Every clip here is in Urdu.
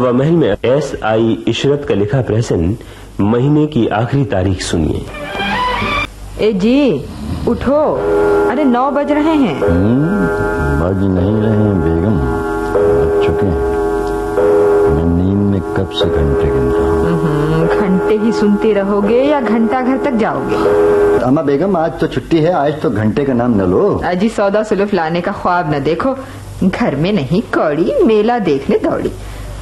ہوا محل میں SI عشرت کا لکھا پریزن مہینے کی آخری تاریخ سنیے. اے جی اٹھو، ارے 9 بج رہے ہیں. بج نہیں رہے بیگم، بج چکے ہیں. میں نیند میں کب سے گھنٹے گن رہا ہوں. گھنٹے ہی سنتے رہو گے یا گھنٹہ گھر تک جاؤ گے؟ اما بیگم آج تو چھٹی ہے، آج تو گھنٹے کا نام نہ لو. اجی سودا سلف لانے کا خواب نہ دیکھو، گھر میں نہیں کوڑی میلہ دیکھنے دوڑی.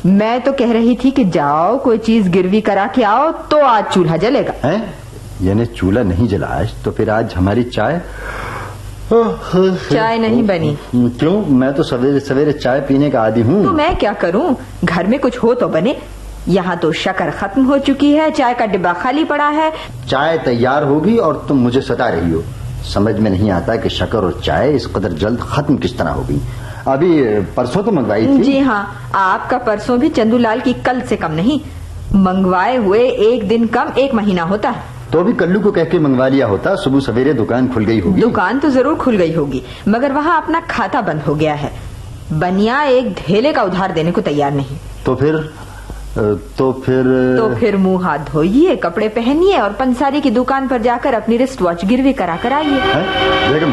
میں تو کہہ رہی تھی کہ جاؤ کوئی چیز گروی کرا کے آؤ تو آج چولہا جلے گا. یعنی چولہا نہیں جلا آج؟ تو پھر آج ہماری چائے نہیں بنی. کیوں؟ میں تو سویرے سویرے چائے پینے کا عادی ہوں. تو میں کیا کروں، گھر میں کچھ ہو تو بنے. یہاں تو شکر ختم ہو چکی ہے، چائے کا ڈبہ خالی پڑا ہے. چائے تیار ہوگی اور تم مجھے ستا رہی ہو. سمجھ میں نہیں آتا کہ شکر اور چائے اس قدر جلد ختم کس طرح ہوگی. ابھی پرسوں تو منگوائی تھی. جی ہاں، آپ کا پرسوں بھی چندو لال کی کل سے کم نہیں. منگوائے ہوئے 1 دن کم 1 مہینہ ہوتا ہے. تو بھی کلو کو کہہ کے منگوا لیا ہوتا. صبح سویرے دکان کھل گئی ہوگی. دکان تو ضرور کھل گئی ہوگی مگر وہاں اپنا کھاتا بند ہو گیا ہے. بنیا ایک ڈھیلے کا ادھار دینے کو تیار نہیں. تو پھر منہ ہاتھ دھوئیے، کپڑے پہنیے اور پنساری کی دکان پر جا کر اپنی رسٹ واچ گروی کرا کر آئیے. بیگم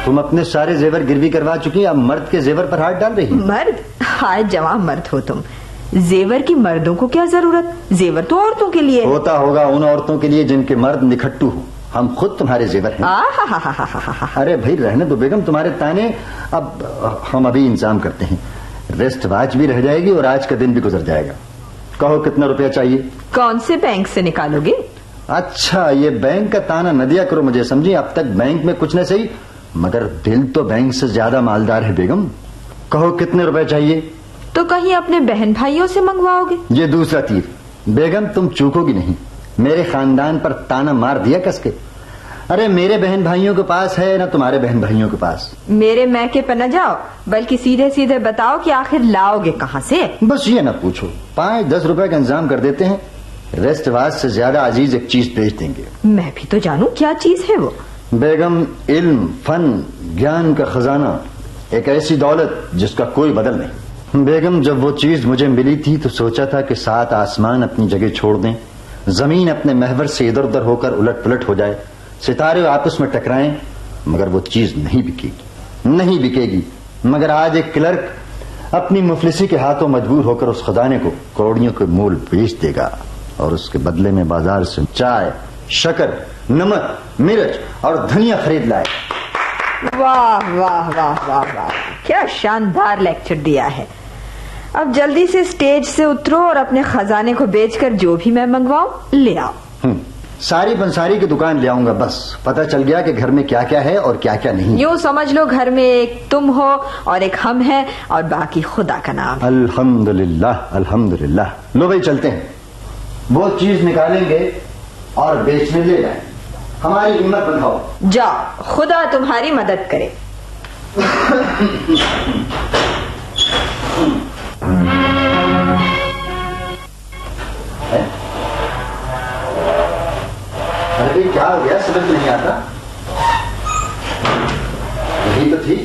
تم اپنے سارے زیور گروی کروا چکی، اب مرد کے زیور پر ہاتھ ڈال رہی. مرد؟ ہائے جوان مرد ہو تم. زیور کی مردوں کو کیا ضرورت؟ زیور تو عورتوں کے لیے ہوتا ہوگا، ان عورتوں کے لیے جن کے مرد نکھٹو ہو. ہم خود تمہارے زیور ہیں. ارے بھائی رہنے دو بیگم تمہارے تانے. اب ہم ابھی انتظام کرتے ہیں. ریسٹ واچ بھی رہ جائے گی اور آج کا دن بھی گزر جائے گا. کہو کتنا روپیہ چاہیے؟ کون سے بینک سے نکالو گے؟ اچھا یہ بینک کا تانا نہ دیا کرو مجھے، سمجھی. اب تک بینک میں کچھ نہ صحیح مگر دل تو بینک سے زیادہ مالدار ہے بیگم. کہو کتنے روپے چاہیے؟ تو کہیں اپنے بہن بھائیوں سے منگواؤ گے؟ یہ دوسرا تیر. بیگم تم چوکو گی نہیں. میرے خاندان پر تانا مار دیا کس کے. ارے میرے بہن بھائیوں کے پاس ہے نہ تمہارے بہن بھائیوں کے پاس. میرے میکے پہ نہ جاؤ بلکہ سیدھے سیدھے بتاؤ کہ آخر لاؤ گے کہاں سے. بس یہ نہ پوچھو. 5-10 روپے کا انتظام کر دیتے ہیں. ریسٹ واچ سے زیادہ عزیز ایک چیز بھیج دیں گے. میں بھی تو جانوں کیا چیز ہے وہ. بیگم علم، فن، گیان کا خزانہ، ایک ایسی دولت جس کا کوئی بدل نہیں. بیگم جب وہ چیز مجھے ملی تھی تو سوچا تھا کہ 7 آسمان اپنی جگہ چھوڑ دیں، زمین اپنے محور سے ادھر ادھر ہو کر الٹ پلٹ ہو جائے، ستارے آپس میں ٹکرائیں، مگر وہ چیز نہیں بکے گی. مگر آج ایک کلرک اپنی مفلسی کے ہاتھوں مجبور ہو کر اس خزانے کو کروڑیوں کے مول بیچ دے گا اور اس کے بدلے میں بازار سے چائے، شکر، نمک، مرچ اور دھنیا خرید لائے. واہ واہ واہ واہ واہ، کیا شاندار لیکچر دیا ہے. اب جلدی سے اسٹیج سے اترو اور اپنے خزانے کو بیچ کر جو بھی میں منگواؤں لے آؤ. ساری پنساری کی دکان لے آؤں گا. بس پتہ چل گیا کہ گھر میں کیا کیا ہے اور کیا کیا نہیں. یوں سمجھ لو گھر میں ایک تم ہو اور ایک ہم ہیں اور باقی خدا کا نام. الحمدللہ الحمدللہ. لو بھائی چلتے ہیں. وہ چیز نکالیں گے اور بیچنے لے جائیں. ہماری ہمت بندھاؤ. جاؤ، خدا تمہاری مدد کرے. ارے کیا ہو گیا؟ سمجھ نہیں آتا. یہی تو تھی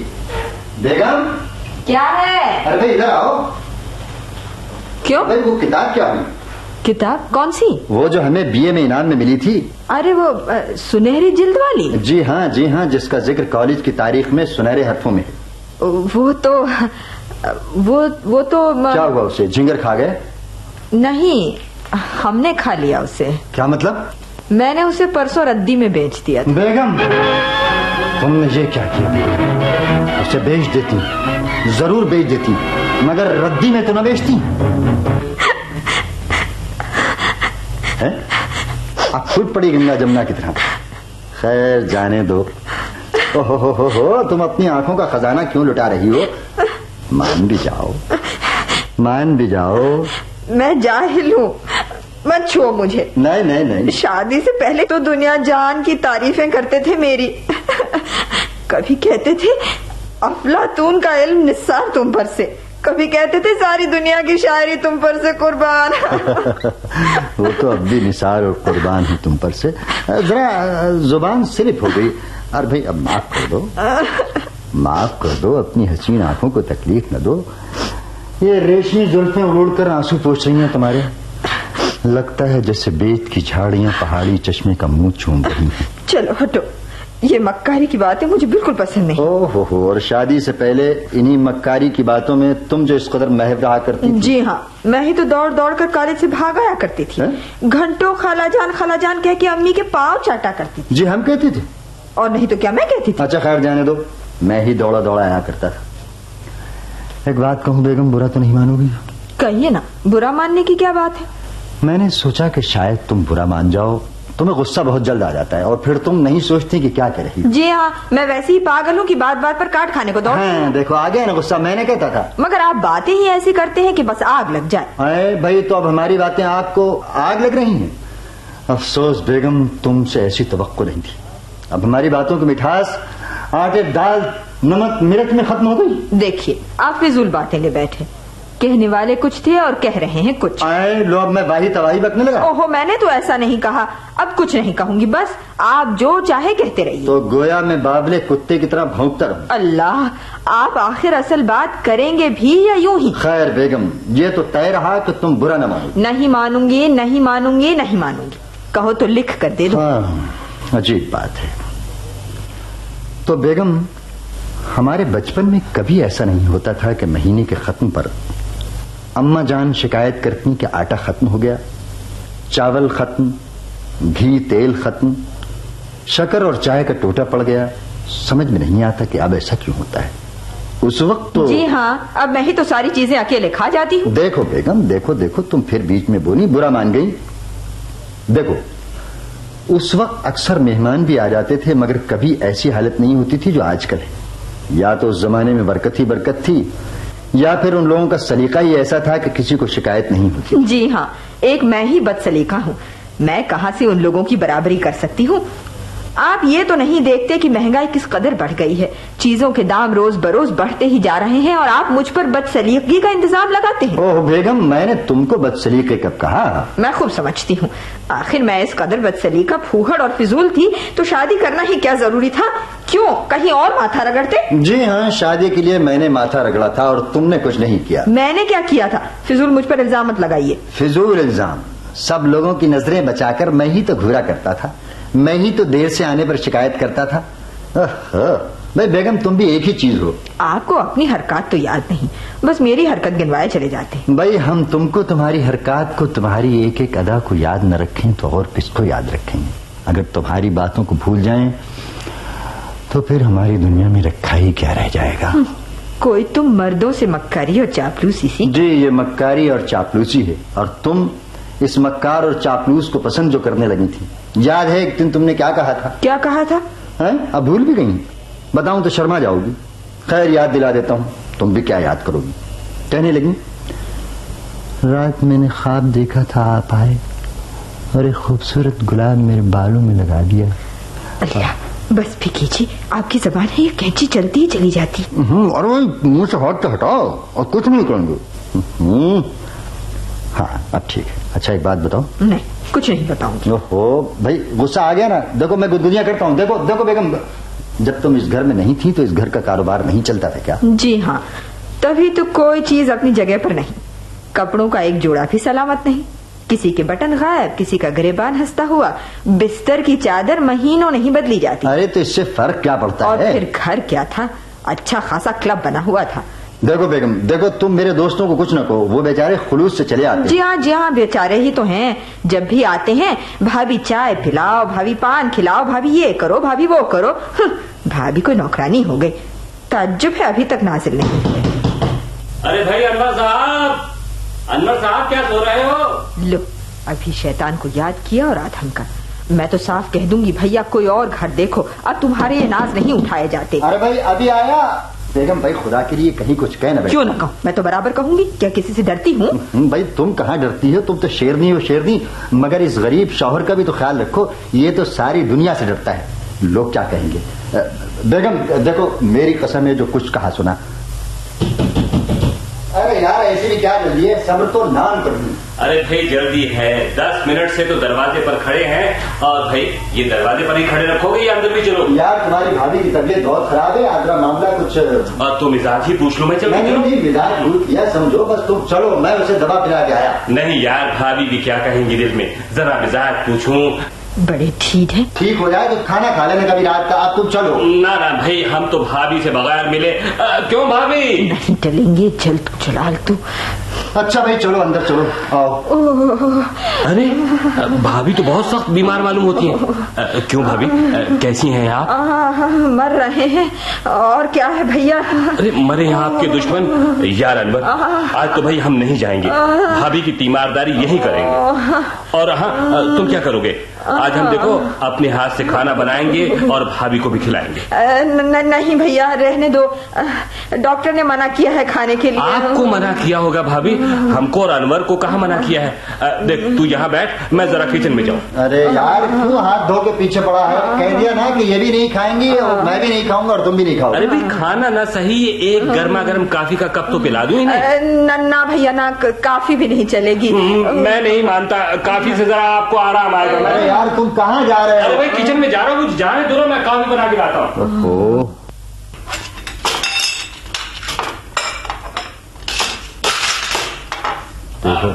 بیگم. کیا ہے؟ ارے بھائی ادھر آؤ. کیوں؟ بھائی وہ کتاب کیا ہوئی؟ کتاب کون سی؟ وہ جو ہمیں BA میں انعام میں ملی تھی. ارے وہ سنہری جلد والی. جی ہاں جس کا ذکر کالج کی تاریخ میں سنہرے حرفوں میں ہے. وہ تو کیا ہوا اسے؟ جھنگر کھا گئے؟ نہیں، ہم نے کھا لیا اسے. کیا مطلب؟ میں نے اسے پرسوں ردی میں بیچ دیا تھا. بیگم تم نے یہ کیا کیا؟ اسے بیچ دیتی، ضرور بیچ دیتی، مگر ردی میں تو نہ بیچتی. اب پھوٹ پڑی گنگا جمنا کی طرح. خیر جانے دو. ہو تم اپنی آنکھوں کا خزانہ کیوں لٹا رہی ہو؟ مان بھی جاؤ. میں جاہل ہوں، مت چھو مجھے. نہیں. شادی سے پہلے تو دنیا جان کی تعریفیں کرتے تھے میری. کبھی کہتے تھے افلاطون کا علم نثار تم پر سے، کبھی کہتے تھے ساری دنیا کی شاعری تم پر سے قربان. وہ تو اب بھی نثار اور قربان ہے تم پر سے. ذرا زبان سلپ ہو گئی. اور بھائی اب معاف کر دو، اپنی حسین آنکھوں کو تکلیف نہ دو. یہ ریشمی زلفیں اڑ کر آنسو پوچھ رہی ہیں تمہارے. لگتا ہے جیسے بیت کی جھاڑیاں پہاڑی چشمے کا منہ چوم رہی ہیں. چلو ہٹو, یہ مکاری کی باتیں مجھے بالکل پسند نہیں. او ہو, اور شادی سے پہلے انہی مکاری کی باتوں میں تم جو اس قدر محو رہا کرتی تھی. جی ہاں, میں ہی تو دوڑ دوڑ کر کالج سے بھاگ آیا کرتی تھی. گھنٹوں خالہ جان کہہ کے امی کے پاؤں چاٹا کرتی تھی. جی ہم کہتی تھے, اور نہیں تو کیا میں کہتی تھی. اچھا خیر جانے دو, میں ہی دوڑا آیا کرتا تھا. ایک بات کہوں بیگم, برا تو نہیں مانو گی؟ کہیے نا, برا ماننے کی کیا بات ہے. میں نے سوچا کہ شاید تم برا مان جاؤ, تمہیں غصہ بہت جلد آ جاتا ہے اور پھر تم نہیں سوچتی کہ کیا کہہ رہی. جی ہاں, میں ویسے ہی پاگل ہوں کہ بات بات پر کاٹ کھانے کو دوڑ. ہاں دیکھو آ گیا نا غصہ, میں نے کہتا تھا. مگر آپ باتیں ہی ایسی کرتے ہیں کہ بس آگ لگ جائے. اے بھائی, تو اب ہماری باتیں آپ کو آگ لگ رہی ہیں. افسوس بیگم, تم سے ایسی توقع نہیں تھی. اب ہماری باتوں کی مٹھاس آٹے دال نمک مرچ میں ختم ہو گئی. دیکھیے آپ فضول باتیں لے بیٹھے, کہنے والے کچھ تھے اور کہہ رہے ہیں کچھ. لو اب میں واہی تواہی بکنے لگا. اوہو, میں نے تو ایسا نہیں کہا, اب کچھ نہیں کہوں گی, بس آپ جو چاہے کہتے رہیے. تو گویا میں بابلے کتے کی طرح بھونکتا رہوں. اللہ, آپ آخر اصل بات کریں گے بھی یا یوں ہی؟ خیر بیگم, یہ تو طے رہا کہ تم برا نہ مانو. نہیں مانوں گی, نہیں مانوں گی, نہیں مانوں گی. کہو تو لکھ کر دے دو. عجیب بات ہے. تو بیگم, ہمارے بچپن میں کبھی ایسا نہیں ہوتا تھا کہ مہینے کے ختم پر اماں جان شکایت کرتی کہ آٹا ختم ہو گیا, چاول ختم, گھی تیل ختم, شکر اور چائے کا ٹوٹا پڑ گیا. سمجھ میں نہیں آتا کہ اب ایسا کیوں ہوتا ہے. اس وقت تو جی ہاں, اب میں ہی تو ساری چیزیں اکیلے کھا جاتی ہوں. دیکھو بیگم, دیکھو تم پھر بیچ میں بولی, برا مان گئی. دیکھو اس وقت اکثر مہمان بھی آ جاتے تھے, مگر کبھی ایسی حالت نہیں ہوتی تھی جو آج کل ہے. یا تو اس زمانے میں برکت ہی برکت تھی, یا پھر ان لوگوں کا سلیقہ ہی ایسا تھا کہ کسی کو شکایت نہیں ہوتی. جی ہاں, ایک میں ہی بد سلیقہ ہوں. میں کہاں سے ان لوگوں کی برابری کر سکتی ہوں. آپ یہ تو نہیں دیکھتے کہ مہنگائی کس قدر بڑھ گئی ہے, چیزوں کے دام روز بروز بڑھتے ہی جا رہے ہیں, اور آپ مجھ پر بد سلیقگی کا انتظام لگاتے ہیں. اوہ بیگم, میں نے تم کو بد سلیقے کب کہا؟ میں خوب سمجھتی ہوں. آخر میں اس قدر بد سلیقہ, پھوہڑ اور فضول تھی تو شادی کرنا ہی کیا ضروری تھا؟ کیوں, کہیں اور ماتھا رگڑتے؟ جی ہاں, شادی کے لیے میں نے ماتھا رگڑا تھا اور تم نے کچھ نہیں کیا. میں نے کیا کیا تھا؟ فضول مجھ پر الزام مت لگائیے. فضول الزام؟ سب لوگوں کی نظریں بچا کر میں ہی تو گھورا کرتا تھا, میں ہی تو دیر سے آنے پر شکایت کرتا تھا. بھائی بیگم, تم بھی ایک ہی چیز ہو. آپ کو اپنی حرکات تو یاد نہیں, بس میری حرکت گنوائے چلے جاتے ہیں. بھائی ہم تم کو تمہاری حرکات کو, تمہاری ایک ایک ادا کو یاد نہ رکھیں تو اور کس کو یاد رکھیں گے؟ اگر تمہاری باتوں کو بھول جائیں تو پھر ہماری دنیا میں رکھا ہی کیا رہ جائے گا. کوئی تم مردوں سے مکاری اور چاپلوسی سی. جی, یہ مکاری اور چاپلوسی ہے, اور تم اس مکار اور چاپلوس کو پسند جو کرنے لگی تھی. یاد ہے ایک دن تم نے کیا کہا تھا؟ کیا کہا تھا؟ اب بھول بھی گئی؟ بتاؤں تو شرما جاؤ گی. خیر یاد دلا دیتا ہوں, تم بھی کیا یاد کرو گی. کہنے لگی, رات میں نے خواب دیکھا تھا آپ آئے اور ایک خوبصورت گلاب میرے بالوں میں لگا دیا. اللہ, بس بھی کیجیے, آپ کی زبان ہے یہ کینچی چلتی ہی چلی جاتی. اور وہ منہ سے ہاتھ تو ہٹاؤ, اور کچھ نہیں کریں گے. ہاں اب ٹھیک ہے. اچھا ایک بات بتاؤ. نہیں, کچھ نہیں بتاؤں گی. اوہو بھائی, غصہ آ گیا نا. دیکھو میں گدگدیاں کرتا ہوں. دیکھو بیگم, جب تم اس گھر میں نہیں تھی تو اس گھر کا کاروبار نہیں چلتا تھا کیا؟ جی ہاں, تبھی تو کوئی چیز اپنی جگہ پر نہیں. کپڑوں کا ایک جوڑا بھی سلامت نہیں, کسی کے بٹن غائب, کسی کا گریبان ہنستا ہوا, بستر کی چادر مہینوں نہیں بدلی جاتی. ارے تو اس سے فرق کیا پڑتا ہے؟ اور پھر گھر کیا تھا, اچھا خاصا کلب بنا ہوا تھا. دیکھو بیگم, دیکھو تم میرے دوستوں کو کچھ نہ کہو, وہ بیچارے خلوص سے چلے آتے. جی ہاں, بیچارے ہی تو ہیں. جب بھی آتے ہیں, بھابھی چائے پلاؤ, بھابھی پان کھلاؤ, بھابھی یہ کرو, بھابھی وہ کرو. بھابھی کوئی نوکرانی ہو گئی. تعجب ہے ابھی تک نازل نہیں ہوئے. ارے بھائی انور صاحب کیا سو رہے ہو؟ لو, ابھی شیطان کو یاد کیا اور آدھم کا. میں تو صاف کہہ دوں گی بھیا کوئی اور گھر دیکھو, اب تمہارے یہ ناز نہیں اٹھائے جاتے. ارے بھائی ابھی آیا. بیگم بھائی خدا کے لیے کہیں کچھ کہنا. کیوں نہ کہوں, میں تو برابر کہوں گی. کیا کسی سے ڈرتی ہوں؟ بھائی تم کہاں ڈرتی ہو, تم تو شیرنی ہو شیرنی. مگر اس غریب شوہر کا بھی تو خیال رکھو, یہ تو ساری دنیا سے ڈرتا ہے. لوگ کیا کہیں گے. بیگم دیکھو, میری قسم ہے جو کچھ کہا سنا. ارے یار ایسے بھی کیا جلدی ہے, صبر تو نان پڑی. ارے بھائی جلدی ہے, 10 منٹ سے تو دروازے پر کھڑے ہیں, اور بھائی یہ دروازے پر ہی کھڑے رکھو گے یا اندر بھی چلو؟ یار تمہاری بھابھی کی طبیعت بہت خراب ہے, آج کا معاملہ کچھ. اور تو مزاج ہی پوچھ لو, میں چلو. نہیں مزاج بھول کیا سمجھو, بس تم چلو, میں اسے دوا پلا کے آیا. نہیں یار, بھابھی بھی کیا کہیں گی دل میں, ذرا مزاج پوچھوں. بڑے ٹھیک ہے, ٹھیک ہو جائے تو کھانا کھا لینے کا بھی رات کا, آپ تم چلو. نہ بھائی, ہم تو بھابھی سے بغیر ملے کیوں بھابھی؟ نہیں ٹلیں گے, چلال تو. اچھا بھائی چلو اندر چلو, آؤ. ارے بھابھی تو بہت سخت بیمار معلوم ہوتی ہیں. کیوں بھابھی, کیسی ہیں آپ؟ مر رہے ہیں, اور کیا ہے بھیا. ارے مرے ہیں آپ کے دشمن. یار انور, آج تو بھائی ہم نہیں جائیں گے, بھابھی کی تیمارداری یہی کریں گے. اور ہاں, تم کیا کرو گے آج؟ ہم دیکھو اپنے ہاتھ سے کھانا بنائیں گے اور بھابھی کو بھی کھلائیں گے. نہیں بھیا رہنے دو, ڈاکٹر نے منع کیا ہے کھانے کے لیے. آپ کو منع کیا ہوگا بھابھی, ہم کو اور انور کو کہاں منع کیا ہے؟ دیکھ تو یہاں بیٹھ, میں ذرا کچن میں جاؤں. ارے یار کیوں ہاتھ دھو کے پیچھے پڑا ہے, کہہ دیا نا کہ یہ بھی نہیں کھائیں گی اور میں بھی نہیں کھاؤں گا اور تم بھی نہیں کھاؤ. ارے بھائی کھانا نہ صحیح, ایک گرما گرم کافی کا کپ تو پلا دوں انہیں. نہ بھیا نہ, کافی بھی نہیں چلے گی. میں نہیں مانتا, کافی سے ذرا آپ کو آرام آئے گا. ارے یار تم کہاں جا رہے ارے ہو؟ بھائی کچن میں جا رہا ہوں, جانے دو, میں کافی بنا کے لاتا ہوں.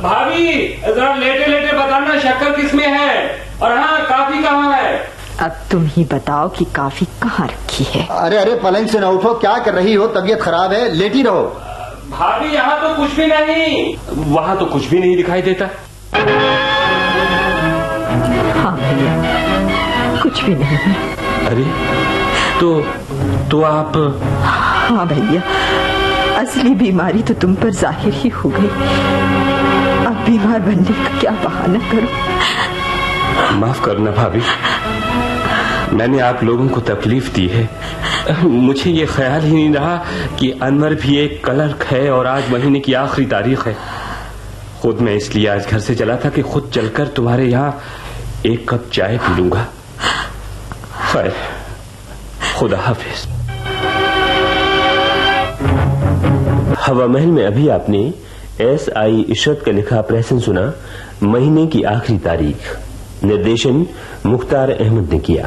بھابھی ذرا لیٹے لیٹے بتانا شکر کس میں ہے, اور ہاں کافی کہاں ہے؟ اب تم ہی بتاؤ کہ کافی کہاں رکھی ہے. ارے پلنگ سے نہ اٹھو, کیا کر رہی ہو, طبیعت خراب ہے, لیٹی رہو. بھابھی یہاں تو کچھ بھی نہیں. وہاں تو کچھ بھی نہیں دکھائی دیتا. ہاں بھیا کچھ بھی نہیں ہے. ارے تو آپ. ہاں بھیا, اصلی بیماری تو تم پر ظاہر ہی ہو گئی. اب بیمار بننے کا کیا بہانہ کرو. معاف کرنا بھابھی, میں نے آپ لوگوں کو تکلیف دی ہے. مجھے یہ خیال ہی نہیں رہا کہ انور بھی ایک کلرک ہے اور آج مہینے کی آخری تاریخ ہے. خود میں اس لیے آج گھر سے چلا تھا کہ خود چل کر تمہارے یہاں ایک کپ چائے پی لوں گا. خیر, خدا حافظ. ہوا محل میں ابھی آپ نے SI عشرت کا لکھا پریسن سنا, مہینے کی آخری تاریخ. نردیشن مختار احمد نے کیا.